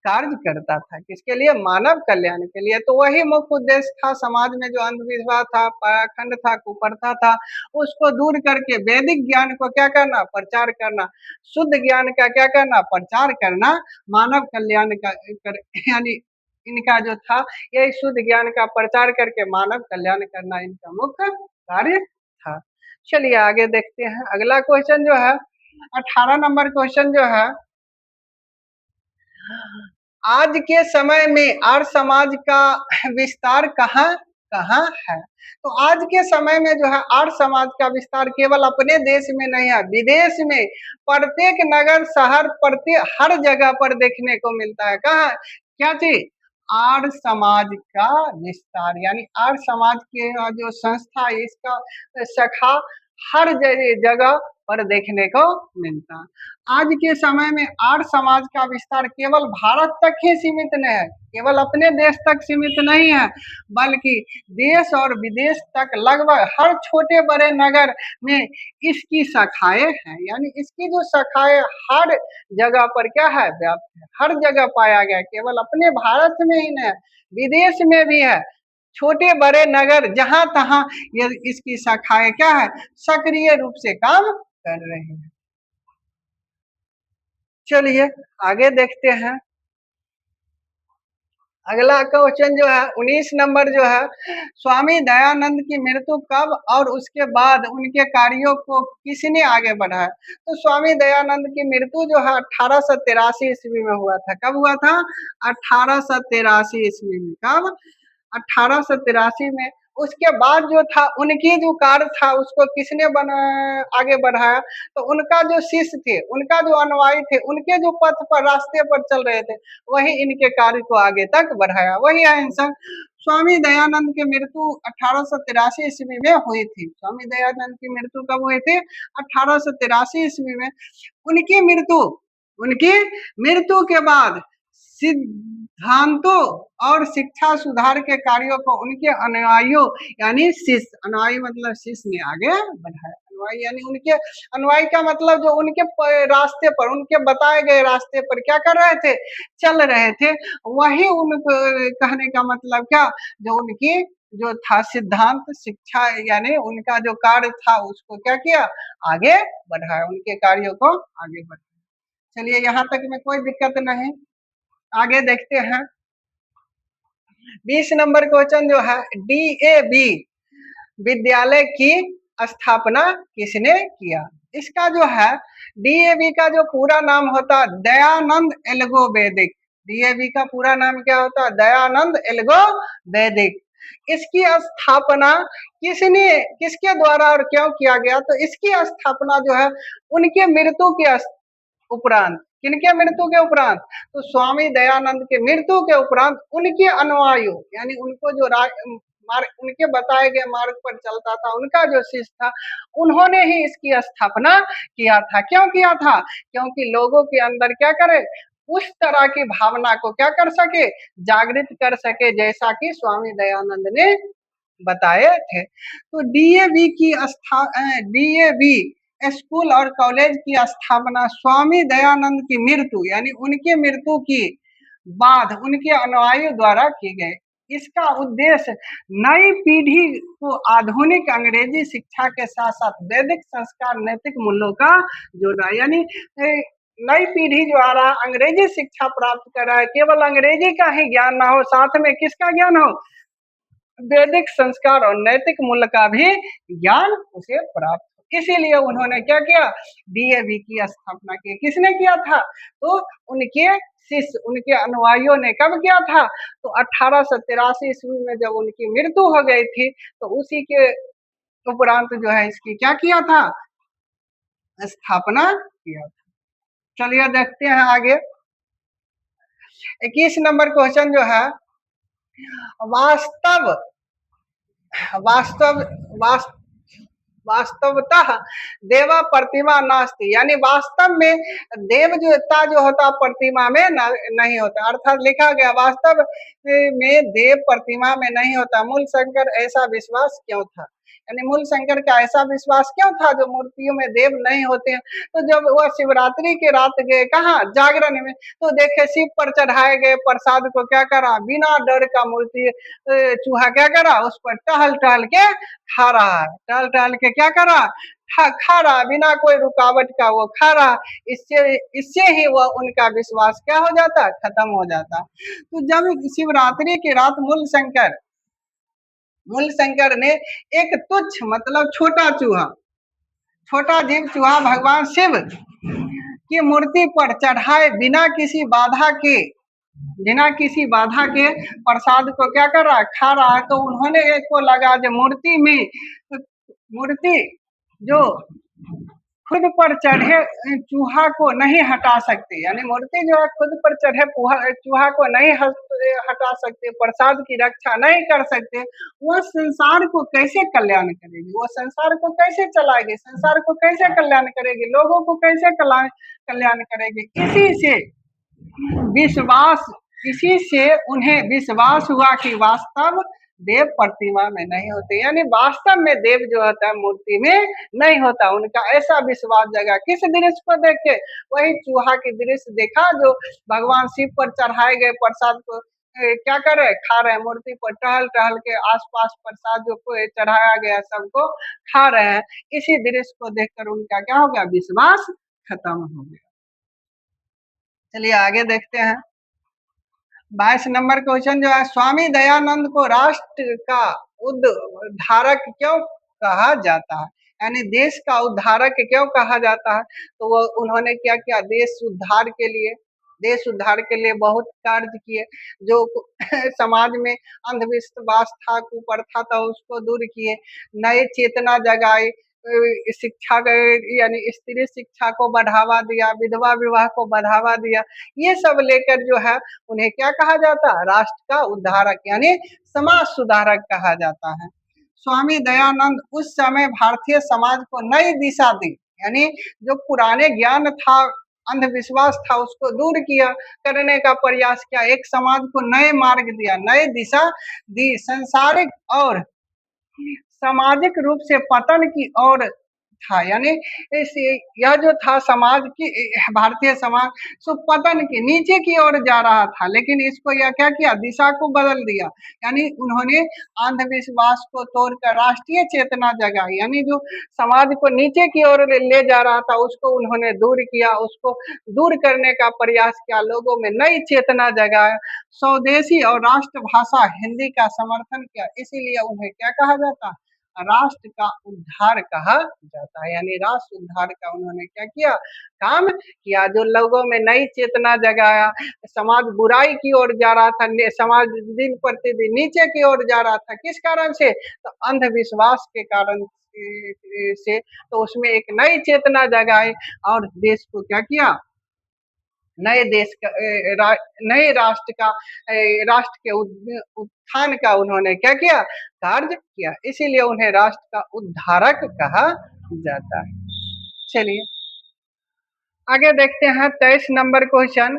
S1: कार्य करता था। किसके लिए? मानव कल्याण के लिए। तो वही मुख्य उद्देश्य था, समाज में जो अंधविश्वास था, पाखंड था, कुप्रथा था, उसको दूर करके वैदिक ज्ञान को क्या करना? प्रचार करना। शुद्ध ज्ञान का क्या करना? प्रचार करना। मानव कल्याण का यानी इनका जो था यही शुद्ध ज्ञान का प्रचार करके मानव कल्याण करना इनका मुख्य कार्य था। चलिए आगे देखते हैं। अगला क्वेश्चन जो है 18 नंबर क्वेश्चन जो है, आज के समय में आर्य समाज का विस्तार कहाँ कहाँ है? तो आज के समय में जो है आर्य समाज का विस्तार केवल अपने देश में नहीं है, विदेश में प्रत्येक नगर, शहर, प्रत्येक हर जगह पर देखने को मिलता है। कहाँ? क्या चीज? आर्य समाज का विस्तार, यानी आर्य समाज के जो संस्था है इसका शाखा हर जगह पर देखने को मिलता है। आज के समय में आर्य समाज का विस्तार केवल भारत तक ही सीमित नहीं है, केवल अपने देश तक सीमित नहीं है, बल्कि देश और विदेश तक लगभग हर छोटे बड़े नगर में इसकी शाखाएं हैं। यानी इसकी जो शाखाएं हर जगह पर क्या है? व्याप्त है, हर जगह पाया गया, केवल अपने भारत में ही नहीं, विदेश में भी है। छोटे बड़े नगर जहां तहां ये इसकी शाखाएं क्या है? सक्रिय रूप से काम कर रहे हैं। चलिए आगे देखते हैं। अगला क्वेश्चन जो है 19 नंबर जो है, स्वामी दयानंद की मृत्यु कब और उसके बाद उनके कार्यों को किसने आगे बढ़ाया? तो स्वामी दयानंद की मृत्यु जो है 1883 ईस्वी में हुआ था। कब हुआ था? 1883 ईस्वी में। कब? 1883 में। उसके बाद जो था उनकी जो कार्य था उसको किसने आगे बढ़ाया? तो उनका जो शिष्य थे, उनका जो अनुयायी थे, उनके जो पथ पर रास्ते पर चल रहे थे, वही इनके कार्य को आगे तक बढ़ाया। वही है आंसर। स्वामी दयानंद की मृत्यु 1883 ईस्वी में हुई थी। स्वामी दयानंद की मृत्यु कब हुई थी? 1883 ईस्वी में। उनकी मृत्यु के बाद सिद्धांतों और शिक्षा सुधार के कार्यों को उनके अनुयायियों यानी शिष्य, अनुयायी मतलब शिष्य ने आगे बढ़ाया। अनुयायी यानी उनके, अनुयायी का मतलब जो उनके रास्ते पर, उनके बताए गए रास्ते पर क्या कर रहे थे? चल रहे थे। वही उन कहने का मतलब क्या? जो उनकी जो था सिद्धांत शिक्षा यानी उनका जो कार्य था उसको क्या किया? आगे बढ़ाया, उनके कार्यों को आगे बढ़ाया। चलिए यहाँ तक में कोई दिक्कत नहीं, आगे देखते हैं। 20 नंबर क्वेश्चन जो है, डीएवी विद्यालय की स्थापना किसने किया? इसका जो है डीएवी का जो पूरा नाम होता है दयानंद एल्गो वैदिक। डीएवी का पूरा नाम क्या होता है? दयानंद एल्गो वैदिक। इसकी स्थापना किसने, किसके द्वारा और क्यों किया गया? तो इसकी स्थापना जो है उनके मृत्यु के उपरांत। किनके मृत्यु के उपरांत? तो स्वामी दयानंद के मृत्यु के उपरांत उनके अनुयायी यानी उनको जो उनके बताए गए मार्ग पर चलता था, उनका जो शिष्य था, उन्होंने ही इसकी स्थापना किया था। क्यों किया था? क्योंकि लोगों के अंदर क्या करे? उस तरह की भावना को क्या कर सके? जागृत कर सके, जैसा कि स्वामी दयानंद ने बताए थे। तो डीएवी स्कूल और कॉलेज की स्थापना स्वामी दयानंद की मृत्यु यानी उनके मृत्यु की बाद उनके अनुयायियों द्वारा की गई। इसका उद्देश्य नई पीढ़ी को आधुनिक अंग्रेजी शिक्षा के साथ साथ वैदिक संस्कार नैतिक मूल्यों का जोड़ना। यानी नई पीढ़ी जो आ रहा है अंग्रेजी शिक्षा प्राप्त कर रहा है, केवल अंग्रेजी का ही ज्ञान ना हो, साथ में किसका ज्ञान हो? वैदिक संस्कार और नैतिक मूल्य का भी ज्ञान उसे प्राप्त हो। इसीलिए उन्होंने क्या किया, डीएवी की स्थापना की। किसने किया था, तो उनके शिष्य, उनके अनुयायियों ने कब किया था, तो 1883 ईस्वी में जब उनकी मृत्यु हो गई थी, तो उसी के उपरांत जो है इसकी क्या किया था, स्थापना किया था। चलिए देखते हैं आगे। 21 नंबर क्वेश्चन जो है, वास्तव वास्तव वास्तव वास्तवतः देवा प्रतिमा नास्ति, यानी वास्तव में देवता जो होता प्रतिमा में नहीं होता, अर्थात लिखा गया वास्तव में देव प्रतिमा में नहीं होता। मूल शंकर ऐसा विश्वास क्यों था, यानी मूल शंकर का ऐसा विश्वास क्यों था जो मूर्तियों में देव नहीं होते हैं। तो जब वह शिवरात्रि के रात गए कहाँ, जागरण में, तो देखे शिव पर चढ़ाए गए प्रसाद को क्या करा, बिना डर का मूर्ति चूहा क्या करा, उस पर टहल टहल के खा रहा है, टहल टहल के क्या करा, खा रहा, बिना कोई रुकावट का वो खा रहा। इससे इससे ही वह उनका विश्वास क्या हो जाता, खत्म हो जाता। तो जब शिवरात्रि की रात मूल शंकर ने एक तुच्छ मतलब छोटा चूहा, छोटा जीव चूहा भगवान शिव की मूर्ति पर चढ़ाए बिना किसी बाधा के प्रसाद को क्या कर रहा है, खा रहा है। तो उन्होंने एक को लगा जो मूर्ति जो खुद पर चढ़े चूहा को नहीं हटा सकते, यानी मूर्ति जो है खुद पर चढ़े चूहा को नहीं हटा सकते, प्रसाद की रक्षा नहीं कर सकते, वह संसार को कैसे कल्याण करेगी, वह संसार को कैसे चलाएगी, संसार को कैसे कल्याण करेगी, लोगों को कैसे कल्याण करेगी। इसी से उन्हें विश्वास हुआ कि वास्तव देव प्रतिमा में नहीं होते, यानी वास्तव में देव जो होता है मूर्ति में नहीं होता। उनका ऐसा विश्वास जगा किस दृश्य को देख के, वही चूहा की दृश्य देखा जो भगवान शिव पर चढ़ाए गए प्रसाद को क्या कर रहे, खा रहे हैं, मूर्ति पर टहल टहल के आसपास प्रसाद जो चढ़ाया गया सबको खा रहे हैं। इसी दृश्य को देखकर उनका क्या हो गया, विश्वास खत्म हो गया। चलिए आगे देखते हैं। 22 नंबर क्वेश्चन जो है, स्वामी दयानंद को राष्ट्र का उद्धारक क्यों कहा जाता है, यानी देश का उद्धारक क्यों कहा जाता है। तो वो उन्होंने क्या किया, देश उद्धार के लिए बहुत कार्य किए। जो समाज में अंधविश्वास था, कुप्रथा था, उसको दूर किए, नए चेतना जगाई, शिक्षा यानी स्त्री शिक्षा को बढ़ावा दिया, विधवा विवाह को बढ़ावा दिया। ये सब लेकर जो है उन्हें क्या कहा जाता है, राष्ट्र का उद्धारक यानी समाज सुधारक कहा जाता है। स्वामी दयानंद उस समय भारतीय समाज को नई दिशा दी, यानी जो पुराने ज्ञान था, अंधविश्वास था, उसको दूर किया, करने का प्रयास किया, एक समाज को नए मार्ग दिया, नई दिशा दी, संसारिक और सामाजिक रूप से पतन की ओर था, यानी यह जो था समाज की, भारतीय समाज सो पतन की नीचे की ओर जा रहा था, लेकिन इसको यह क्या किया, दिशा को बदल दिया, यानी उन्होंने अंधविश्वास को तोड़कर राष्ट्रीय चेतना जगाई, यानी जो समाज को नीचे की ओर ले जा रहा था उसको उन्होंने दूर किया, उसको दूर करने का प्रयास किया, लोगों में नई चेतना जगाया, स्वदेशी और राष्ट्रभाषा हिंदी का समर्थन किया। इसीलिए उन्हें क्या कहा जाता, राष्ट्र का उद्धार कहा जाता है, यानी राष्ट्र उद्धार का उन्होंने क्या किया, काम किया, जो लोगों में नई चेतना जगाया। समाज बुराई की ओर जा रहा था, समाज दिन प्रतिदिन नीचे की ओर जा रहा था, किस कारण से, तो अंधविश्वास के कारण से। तो उसमें एक नई चेतना जगाई और देश को क्या किया, नए राष्ट्र के उत्थान का उन्होंने क्या किया, कार्य किया। इसीलिए उन्हें राष्ट्र का उद्धारक कहा जाता है। चलिए आगे देखते हैं 23 नंबर क्वेश्चन,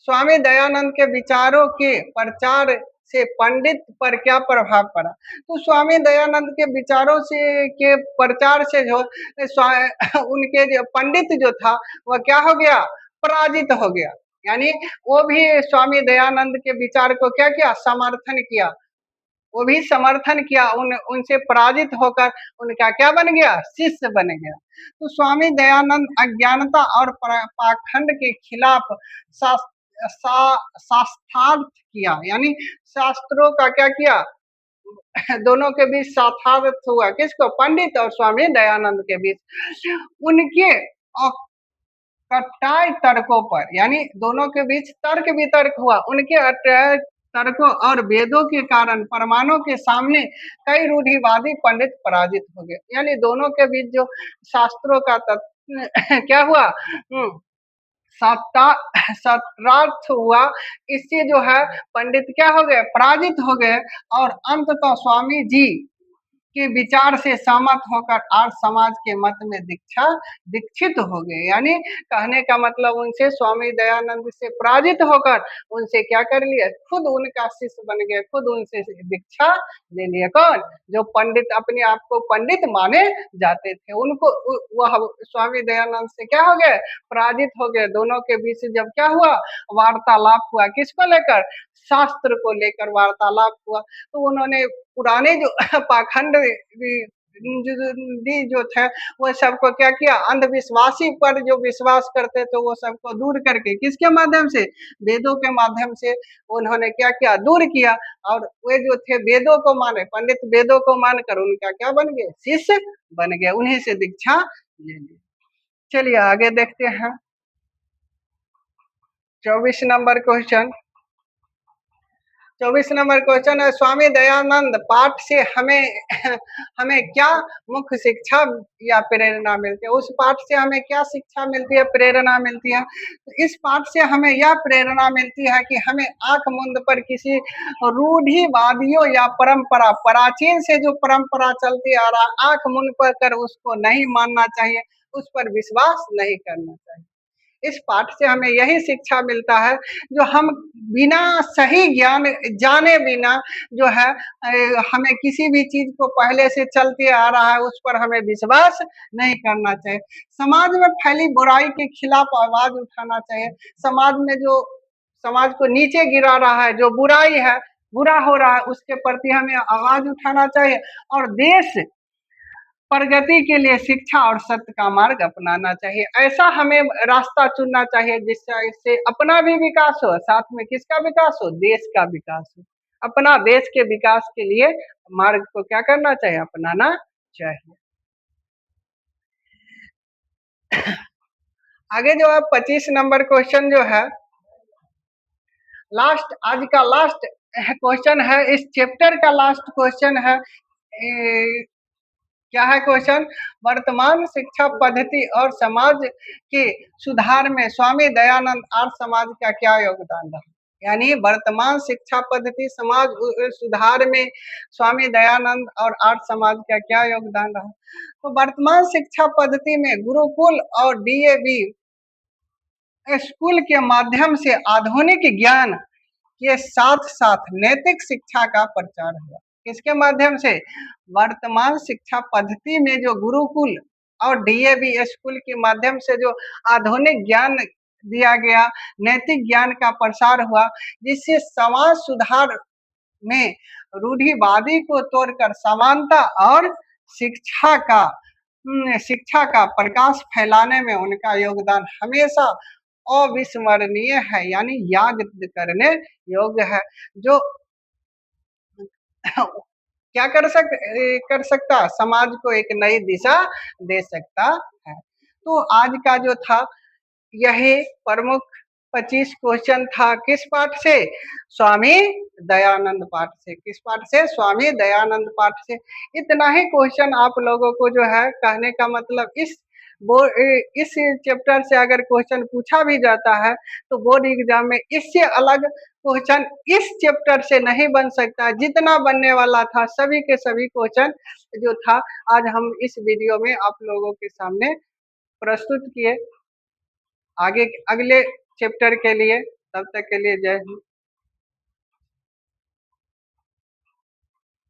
S1: स्वामी दयानंद के विचारों के प्रचार से पंडित पर क्या प्रभाव पड़ा। तो स्वामी दयानंद के विचारों से के प्रचार से जो उनके जो पंडित जो था वह क्या हो गया, पराजित हो गया, यानी वो भी स्वामी दयानंद के विचार को क्या किया, समर्थन किया, वो भी समर्थन किया, उनसे पराजित होकर उनका क्या बन गया, शिष्य बन गया। तो स्वामी दयानंद अज्ञानता और पाखंड के खिलाफ शास्त्रार्थ किया, यानी शास्त्रों का क्या किया, दोनों के बीच साक्षात हुआ, किसको? पंडित और स्वामी दयानंद के बीच। उनके कटाई तर्कों पर, यानी दोनों के बीच तर्क वितर्क हुआ, उनके तर्कों और वेदों के कारण प्रमाणों के सामने कई रूढ़िवादी पंडित पराजित हो गए। यानी दोनों के बीच जो शास्त्रों का क्या हुआ, सत्ता सत्रार्थ हुआ, इससे जो है पंडित क्या हो गए? पराजित हो गए। और अंततः स्वामी जी के विचार से सहमत होकर आर्य समाज के मत में दीक्षित हो गए। यानी कहने का मतलब उनसे स्वामी दयानंद से पराजित होकर उनसे क्या कर लिया? खुद उनका शिष्य बन गए, खुद उनसे दीक्षा ले लिया। कौन? जो पंडित अपने आप को पंडित माने जाते थे, उनको वह स्वामी दयानंद से क्या हो गए? पराजित हो गए। दोनों के बीच जब क्या हुआ? वार्तालाप हुआ, किसको लेकर? शास्त्र को लेकर वार्तालाप हुआ। तो उन्होंने पुराने जो पाखंड जो थे वो सबको क्या किया? अंधविश्वासी पर जो विश्वास करते थे वो सबको दूर करके किसके माध्यम से? वेदों के माध्यम से उन्होंने क्या किया? दूर किया। और वे जो थे वेदों को माने, पंडित वेदों को मानकर उनका क्या बन गए? शिष्य बन गए, उन्हीं से दीक्षा ले ली। चलिए आगे देखते हैं 24 नंबर क्वेश्चन। 24 नंबर क्वेश्चन है, स्वामी दयानंद पाठ से हमें हमें क्या मुख्य शिक्षा या प्रेरणा मिलती है? उस पाठ से हमें क्या शिक्षा मिलती है, प्रेरणा मिलती है? तो इस पाठ से हमें यह प्रेरणा मिलती है कि हमें आंख मूंद पर किसी रूढ़िवादियों या परंपरा, प्राचीन से जो परंपरा चलती आ रहा, आंख मूंद पर कर उसको नहीं मानना चाहिए, उस पर विश्वास नहीं करना चाहिए। इस पाठ से हमें यही शिक्षा मिलता है, जो हम बिना सही ज्ञान जाने बिना जो है हमें किसी भी चीज को पहले से चलते आ रहा है उस पर हमें विश्वास नहीं करना चाहिए। समाज में फैली बुराई के खिलाफ आवाज उठाना चाहिए। समाज में जो समाज को नीचे गिरा रहा है, जो बुराई है, बुरा हो रहा है, उसके प्रति हमें आवाज उठाना चाहिए। और देश प्रगति के लिए शिक्षा और सत्य का मार्ग अपनाना चाहिए। ऐसा हमें रास्ता चुनना चाहिए जिससे इससे अपना भी विकास हो, साथ में किसका विकास हो? देश का विकास हो। अपना देश के विकास के लिए मार्ग को क्या करना चाहिए? अपनाना चाहिए। आगे जो है 25 नंबर क्वेश्चन जो है लास्ट, आज का लास्ट क्वेश्चन है, इस चैप्टर का लास्ट क्वेश्चन है। क्या है क्वेश्चन? वर्तमान शिक्षा पद्धति और समाज के सुधार में स्वामी दयानंद आर्य समाज का क्या योगदान रहा? यानी वर्तमान शिक्षा पद्धति समाज सुधार में स्वामी दयानंद और आर्य समाज का क्या योगदान रहा? तो वर्तमान शिक्षा पद्धति में गुरुकुल और डीएवी स्कूल के माध्यम से आधुनिक ज्ञान के साथ साथ नैतिक शिक्षा का प्रचार हुआ। किसके माध्यम से? वर्तमान शिक्षा पद्धति में जो गुरुकुल और डीएवी स्कूल के माध्यम से जो आधुनिक ज्ञान दिया गया, नैतिक ज्ञान का प्रसार हुआ, जिससे समाज सुधार में रूढ़िवादी को तोड़कर समानता और शिक्षा का प्रकाश फैलाने में उनका योगदान हमेशा अविस्मरणीय है, यानी याद करने योग्य है। जो क्या कर सकता? समाज को एक नई दिशा दे सकता है। तो आज का जो था यही प्रमुख 25 क्वेश्चन था, किस पाठ से? स्वामी दयानंद पाठ से। किस पाठ से? स्वामी दयानंद पाठ से। इतना ही क्वेश्चन आप लोगों को जो है कहने का मतलब इस चैप्टर से अगर क्वेश्चन पूछा भी जाता है तो बोर्ड एग्जाम में इससे अलग क्वेश्चन इस चैप्टर से नहीं बन सकता। जितना बनने वाला था सभी के सभी क्वेश्चन जो था आज हम इस वीडियो में आप लोगों के सामने प्रस्तुत किए। आगे अगले चैप्टर के लिए, तब तक के लिए जय हिंद।